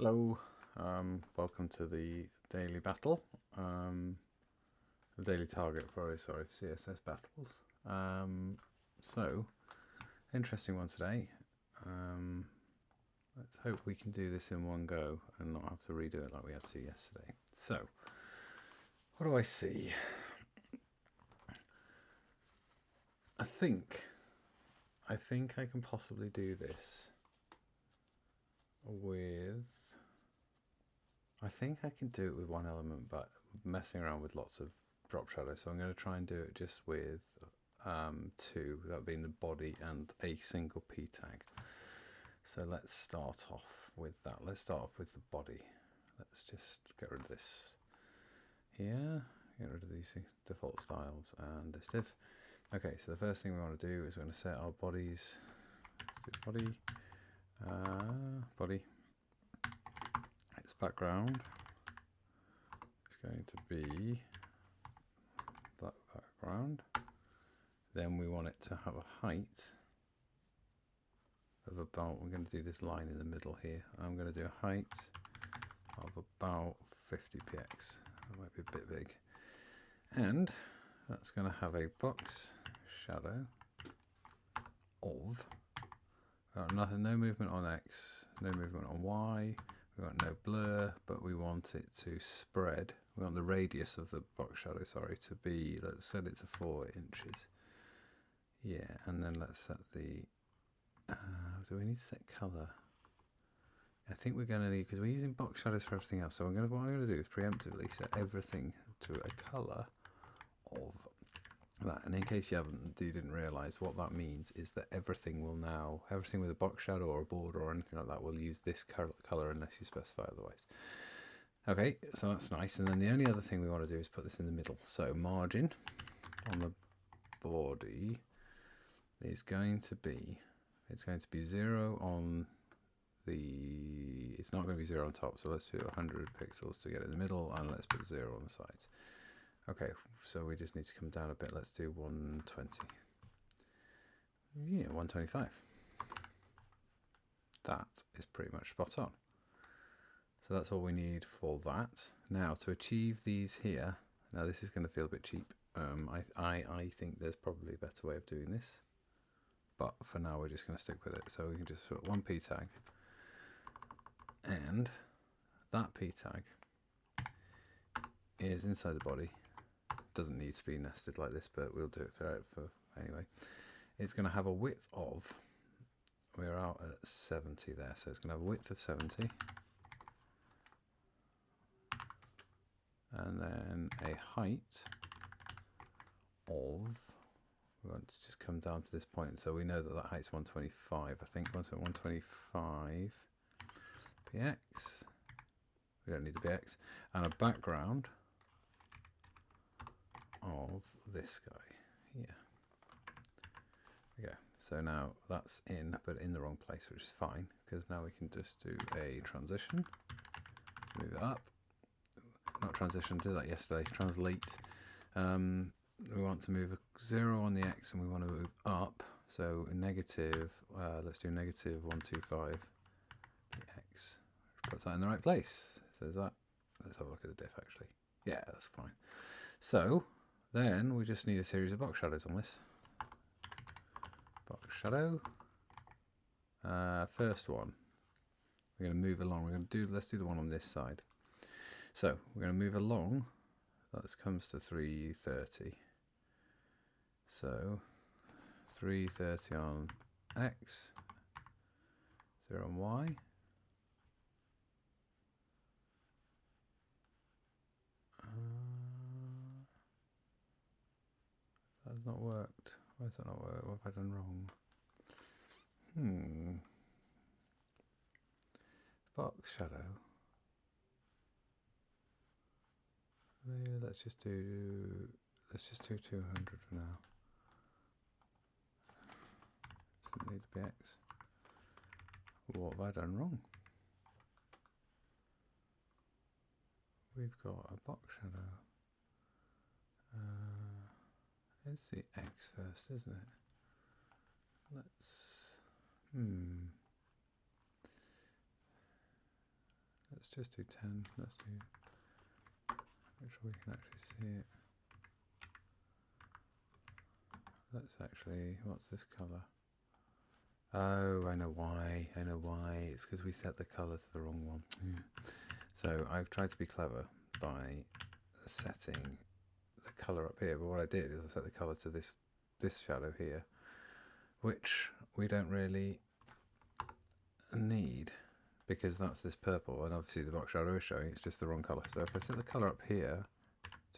Hello, welcome to the daily battle, the daily target for CSS battles. So, interesting one today. Let's hope we can do this in one go and not have to redo it like we had to yesterday. So, what do I see? I think I can possibly do this with... I think I can do it with one element, but messing around with lots of drop shadows. So I'm going to try and do it just with two, that being the body and a single P tag. So let's start off with that. Let's start off with the body. Let's just get rid of this here, get rid of these default styles and this div. Okay, so the first thing we want to do is we're going to set our bodies. Let's do body. Its background is going to be black background. Then we want it to have a height of about, we're going to do this line in the middle here. I'm going to do a height of about 50px. That might be a bit big. And that's going to have a box shadow of nothing, no movement on X, no movement on Y. We want no blur, but we want it to spread. We want the radius of the box shadow, to be, let's set it to 4 inches. Yeah, and then let's set the, do we need to set color? I think we're going to need, because we're using box shadows for everything else, so what I'm going to do is preemptively set everything to a color of that. And in case you didn't realize, what that means is that everything with a box shadow or a border or anything like that will use this color unless you specify otherwise. Okay, so that's nice. And then the only other thing we want to do is put this in the middle. So margin on the body is going to be, it's going to be 0 on the, it's not going to be 0 on top, so let's do 100 pixels to get it in the middle, and let's put 0 on the sides. Okay, so we just need to come down a bit. Let's do 120. Yeah, 125. That is pretty much spot on. So that's all we need for that. Now, to achieve these here, now this is going to feel a bit cheap. I think there's probably a better way of doing this, but for now we're just going to stick with it. So we can just put one P tag, and that P tag is inside the body. Doesn't need to be nested like this, but we'll do it for anyway. It's going to have a width of, we're out at 70 there, so it's going to have a width of 70, and then a height of, we want to just come down to this point, so we know that that height's 125. I think 125 px. We don't need the px, and a background of this guy here. There we go. So now that's in, but in the wrong place, which is fine, because now we can just do a transition, move it up. Not transition, did that yesterday. Translate. We want to move a 0 on the X, and we want to move up. So negative, let's do negative 125 px. Puts that in the right place. So is that, let's have a look at the diff actually. Yeah, that's fine. So then we just need a series of box shadows on this. Box shadow. First one. We're going to move along. Let's do the one on this side. So we're going to move along. That comes to 330. So 330 on X, 0 on Y. That's not worked. Why has that not worked? What have I done wrong? Box shadow. Let's just do 200 for now. Doesn't need to be X. What have I done wrong? We've got a box shadow. It's the X first, isn't it? Let's let's just do 10. Let's do, make sure we can actually see it. Let's actually, what's this colour? Oh, I know why. I know why. It's because we set the colour to the wrong one. So I've tried to be clever by setting the colour up here, but what I did is I set the colour to this shadow here, which we don't really need because that's this purple, and obviously the box shadow is showing it's just the wrong colour. So if I set the colour up here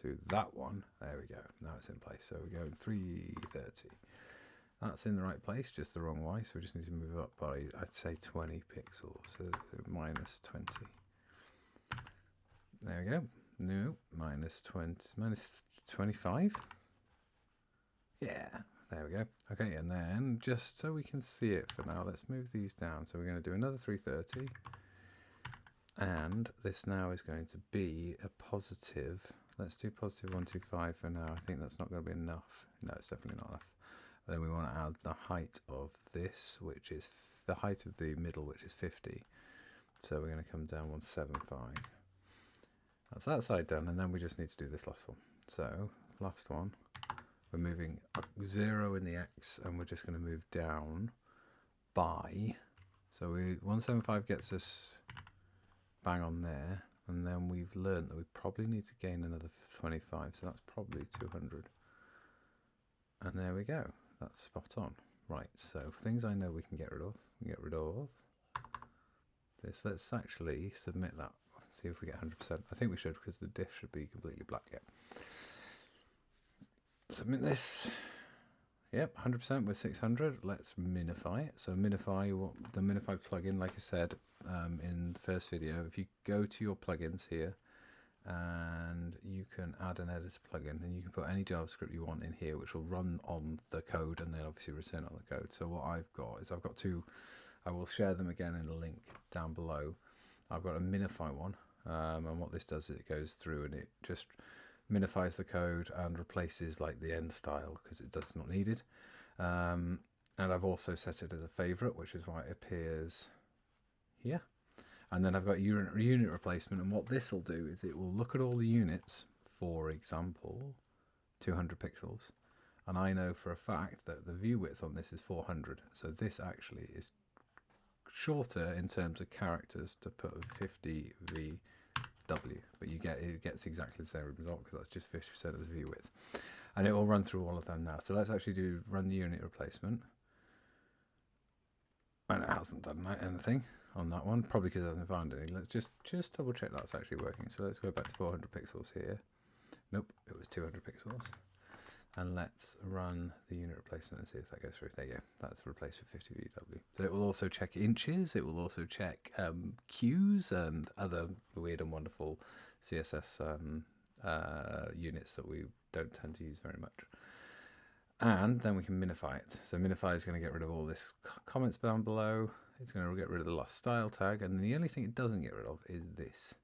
to that one, there we go. Now it's in place. So we go in 330. That's in the right place, just the wrong way. So we just need to move up by, I'd say, 20 pixels. So minus 20. There we go. No, minus 20, minus 25. Yeah, there we go. Okay, and then just so we can see it for now, let's move these down. So we're going to do another 330. And this now is going to be a positive. Let's do positive 125 for now. I think that's not going to be enough. No, it's definitely not enough. Then we want to add the height of this, which is the height of the middle, which is 50. So we're going to come down 175. That's that side done, and then we just need to do this last one. So last one, we're moving up 0 in the X, and we're just going to move down by. So 175 gets us bang on there, and then we've learned that we probably need to gain another 25, so that's probably 200. And there we go. That's spot on. Right, so things I know we can get rid of. We can get rid of this. Let's actually submit that. See if we get 100%. I think we should, because the diff should be completely black yet. Submit this. Yep, 100% with 600. Let's minify it. So minify, the minify plugin, like I said in the first video, if you go to your plugins here, and you can add an editor plugin, and you can put any JavaScript you want in here, which will run on the code and then obviously return on the code. So what I've got is I've got two. I will share them again in the link down below. I've got a minify one, and what this does is it goes through and it just minifies the code and replaces like the end style because it's not needed. And I've also set it as a favorite, which is why it appears here. And then I've got unit replacement, and what this will do is it will look at all the units, for example, 200 pixels, and I know for a fact that the view width on this is 400, so this actually is shorter in terms of characters to put 50 VW, but it gets exactly the same result because that's just 50% of the view width, and it will run through all of them now. So let's actually run the unit replacement, and it hasn't done anything on that one, probably because it hasn't found any. Let's just double check that's actually working. So let's go back to 400 pixels here. Nope, it was 200 pixels. And let's run the unit replacement and see if that goes through. There you go, that's replaced with 50 VW. So it will also check inches, it will also check Qs and other weird and wonderful CSS units that we don't tend to use very much. And then we can minify it. So minify is going to get rid of all this comments down below. It's going to get rid of the last style tag, and the only thing it doesn't get rid of is this.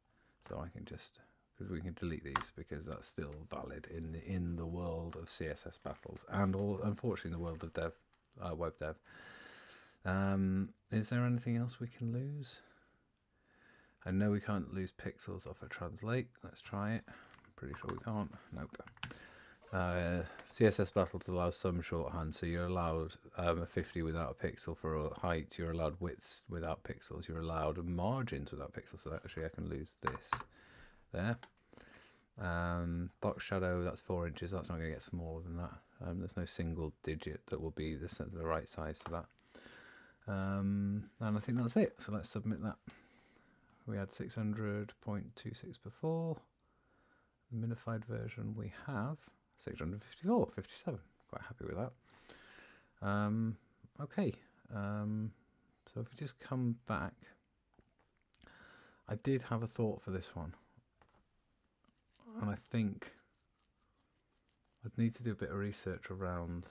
So I can just, because we can delete these because that's still valid in the world of CSS battles, and unfortunately in the world of web dev. Is there anything else we can lose? I know we can't lose pixels off a translate. Let's try it. I'm pretty sure we can't. Nope. CSS battles allows some shorthand, so you're allowed a 50 without a pixel for a height, you're allowed widths without pixels, you're allowed margins without pixels, so actually I can lose this there. Box shadow, that's 4 inches, that's not going to get smaller than that. There's no single digit that will be the right size for that. And I think that's it, so let's submit that. We had 600.26 before. The minified version we have 654, 57. Quite happy with that. Okay, so if we just come back, I did have a thought for this one, and I think I'd need to do a bit of research around,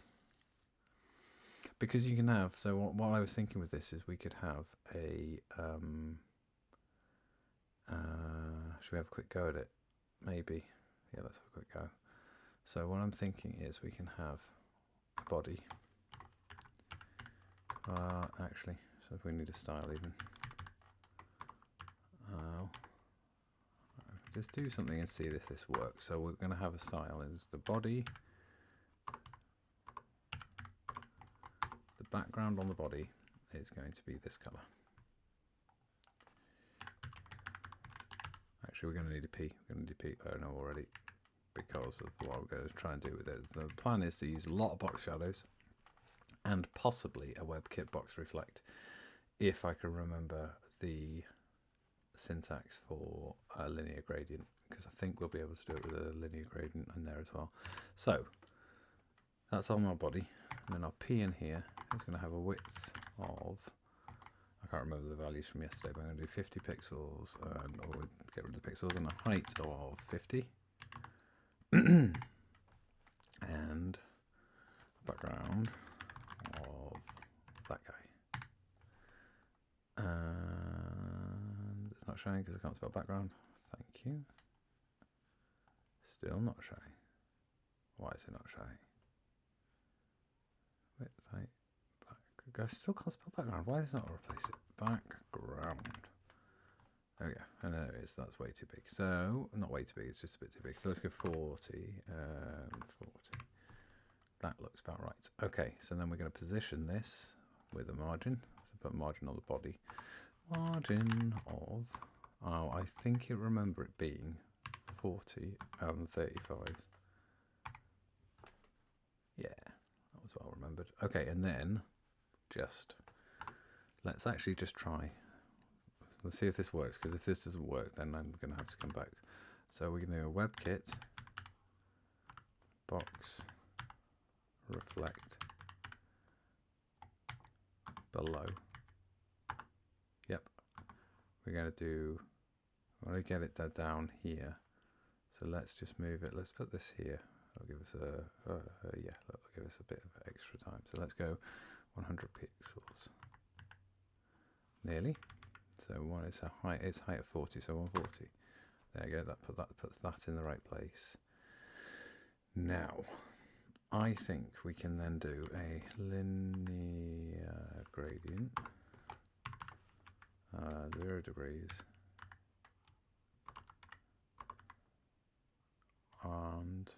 because you can have, so what I was thinking with this is we could have a, should we have a quick go at it? Maybe. Yeah, let's have a quick go. So what I'm thinking is we can have a body. Actually, so if we need a style even. just do something and see if this works. So we're going to have a style as the body. The background on the body is going to be this color. Actually, we're going to need a P. We're going to need a P. Oh no, already, because of what we're going to try and do with it. The plan is to use a lot of box shadows and possibly a WebKit box reflect, if I can remember the syntax for a linear gradient, because I think we'll be able to do it with a linear gradient in there as well. So that's on my body, and then our P in here is going to have a width of, I can't remember the values from yesterday, but I'm going to do 50 pixels, or get rid of the pixels, and a height of 50, and background of that guy. And it's not showing because I can't spell background. Thank you. Still not showing. Why is it not showing? Width, height, back. I still can't spell background. Why does it not replace it? Background. Oh yeah, and there it is. That's way too big. So, not way too big, it's just a bit too big. So let's go 40 and 40. That looks about right. Okay, so then we're going to position this with a margin. So put margin on the body. Margin of, oh, I think I remember it being 40 and 35. Yeah, that was well remembered. Okay, and then let's actually just try. Let's see if this works, because if this doesn't work, then I'm going to have to come back. So we're going to do a WebKit box reflect below. Yep, we're going to do, I want to get it down here, so let's just move it. Let's put this here. That'll give us yeah, that'll give us a bit of extra time. So let's go 100 pixels, nearly. So one is a height, it's height of 40, so 140. There you go. That puts that in the right place. Now, I think we can then do a linear gradient, 0 degrees, and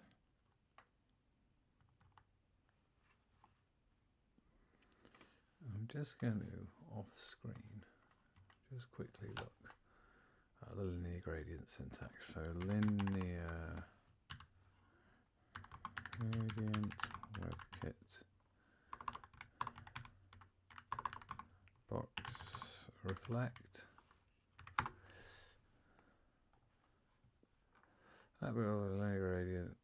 I'm just going to off screen just quickly look at the linear gradient syntax. So linear gradient WebKit box reflect. That will be a linear gradient.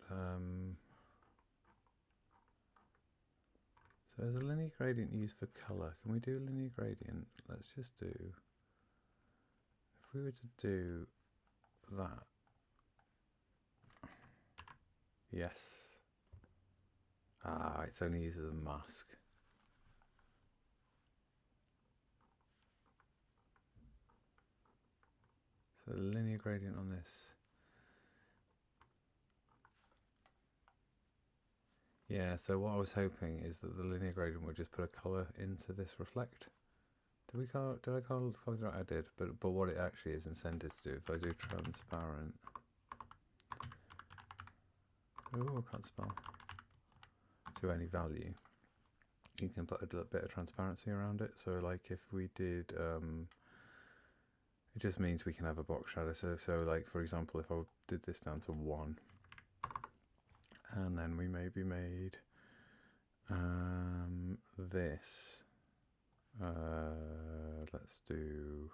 So there's a linear gradient used for color. Can we do linear gradient? Let's just do, if we were to do that. Yes. Ah, it's only used as a mask. So the linear gradient on this. Yeah, so what I was hoping is that the linear gradient would just put a colour into this reflect. Did I call it right? I did, but what it actually is intended to do, if I do transparent, oh, I can't spell, to any value, you can put a bit of transparency around it. So like if we did, it just means we can have a box shadow. So like for example, if I did this down to 1, and then we maybe made this, let's do,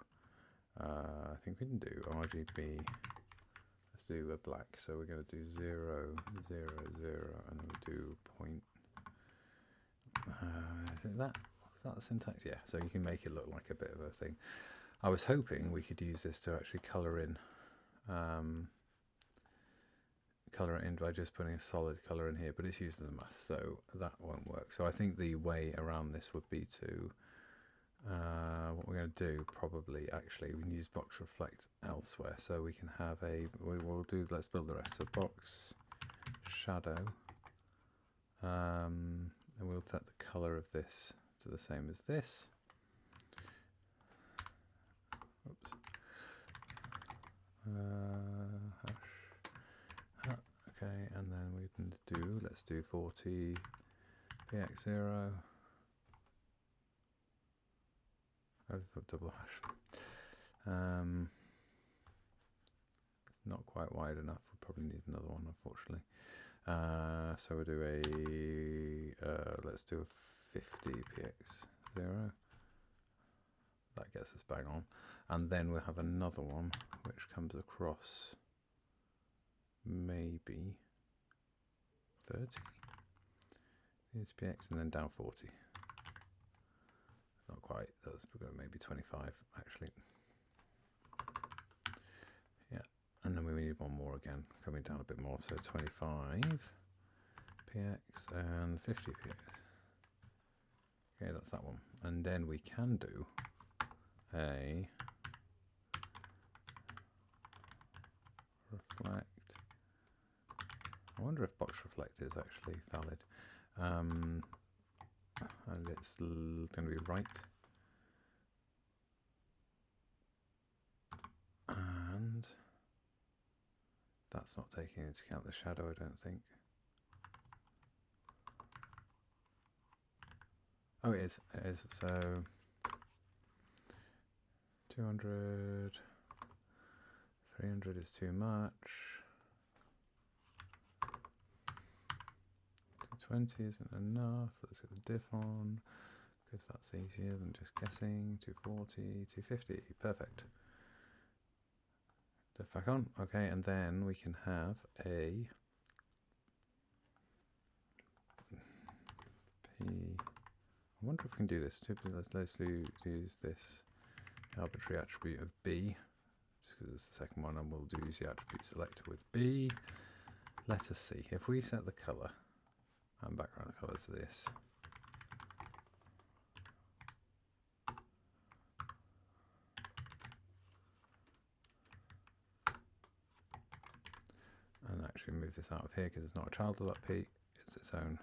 I think we can do RGB, let's do a black, so we're going to do 0, 0, 0, and then we do point, is it that? Is that the syntax? Yeah, so you can make it look like a bit of a thing. I was hoping we could use this to actually colour in by just putting a solid colour in here, but it's used as a mask, so that won't work. So I think the way around this would be to, what we're going to do probably, actually, we can use box reflect elsewhere, so we can have let's build the rest. So box shadow, and we'll set the colour of this to the same as this. Oops. let's do 40 px0. Double hash. It's not quite wide enough. We'll probably need another one, unfortunately. So we'll do let's do a 50 px0. That gets us bang on. And then we'll have another one which comes across maybe 30 px and then down 40. Not quite, that's maybe 25 actually. Yeah, and then we need one more again, coming down a bit more, so 25 px and 50 px. Okay, that's that one. And then we can do a reflect. I wonder if box reflect is actually valid. And it's going to be right. And that's not taking into account the shadow, I don't think. Oh, it is. It is. So 200, 300 is too much. 220 isn't enough. Let's get the diff on, because that's easier than just guessing. 240, 250. Perfect. Diff back on. Okay, and then we can have a P. I wonder if we can do this. Let's use this arbitrary attribute of B, just because it's the second one, and we'll use the attribute selector with B. Let us see. If we set the color and background colors to this, and actually move this out of here because it's not a child of that P, it's its own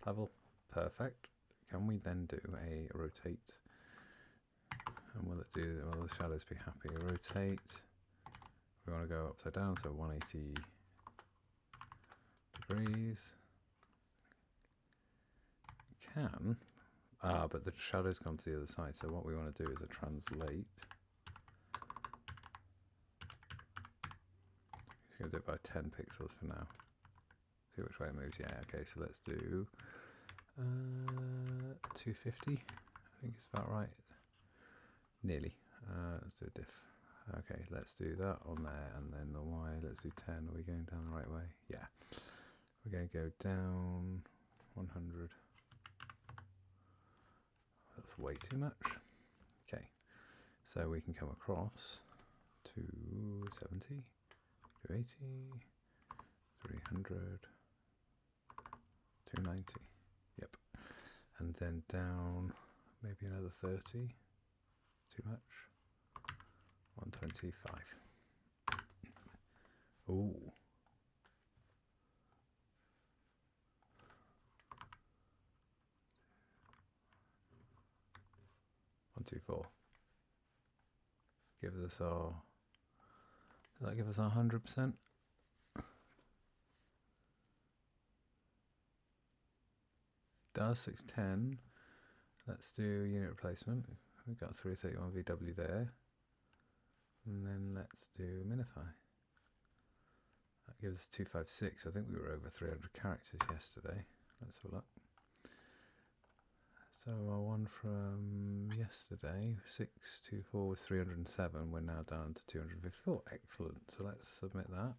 level. Perfect. Can we then do a rotate? And will the shadows be happy? Rotate. We want to go upside down, so 180 degrees. Can, but the shadow's gone to the other side, so what we want to do is a translate. Just going to do it by 10 pixels for now. See which way it moves. Yeah, okay, so let's do 250. I think it's about right. Nearly. Let's do a diff. Okay, let's do that on there, and then the Y, let's do 10. Are we going down the right way? Yeah. We're going to go down 100. That's way too much. Okay, so we can come across to 70, 280, 300, 290. Yep. And then down maybe another 30. Too much. 125. Ooh. 124. Gives us our. Does that give us our 100%? Does 610. Let's do unit replacement. We've got 331 VW there. And then let's do minify. That gives us 256. I think we were over 300 characters yesterday. Let's have a look. So our one from yesterday, 624 was 307. We're now down to 254. Excellent. So let's submit that.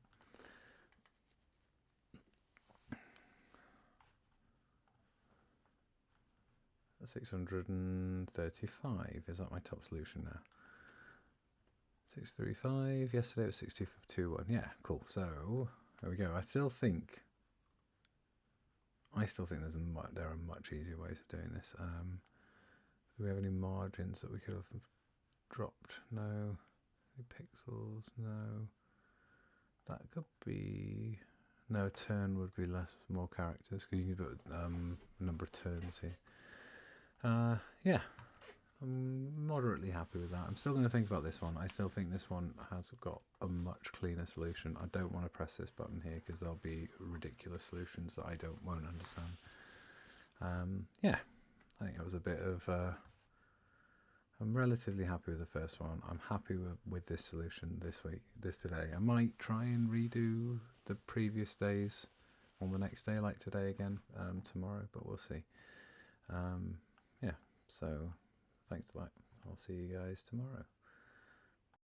That's 635. Is that my top solution now? 635. Yesterday it was 6251. Yeah, cool. So there we go. I still think there are much easier ways of doing this. Do we have any margins that we could have dropped? No. Any pixels? No. That could be. No, a turn would be more characters because you can put a number of turns here. Yeah, I'm moderately happy with that. I'm still going to think about this one. I still think this one has got a much cleaner solution. I don't want to press this button here because there'll be ridiculous solutions that I won't understand. Yeah, I think it was a bit of... I'm relatively happy with the first one. I'm happy with this solution today. I might try and redo the previous days on the next day like today again tomorrow, but we'll see. Yeah, so thanks a lot. I'll see you guys tomorrow.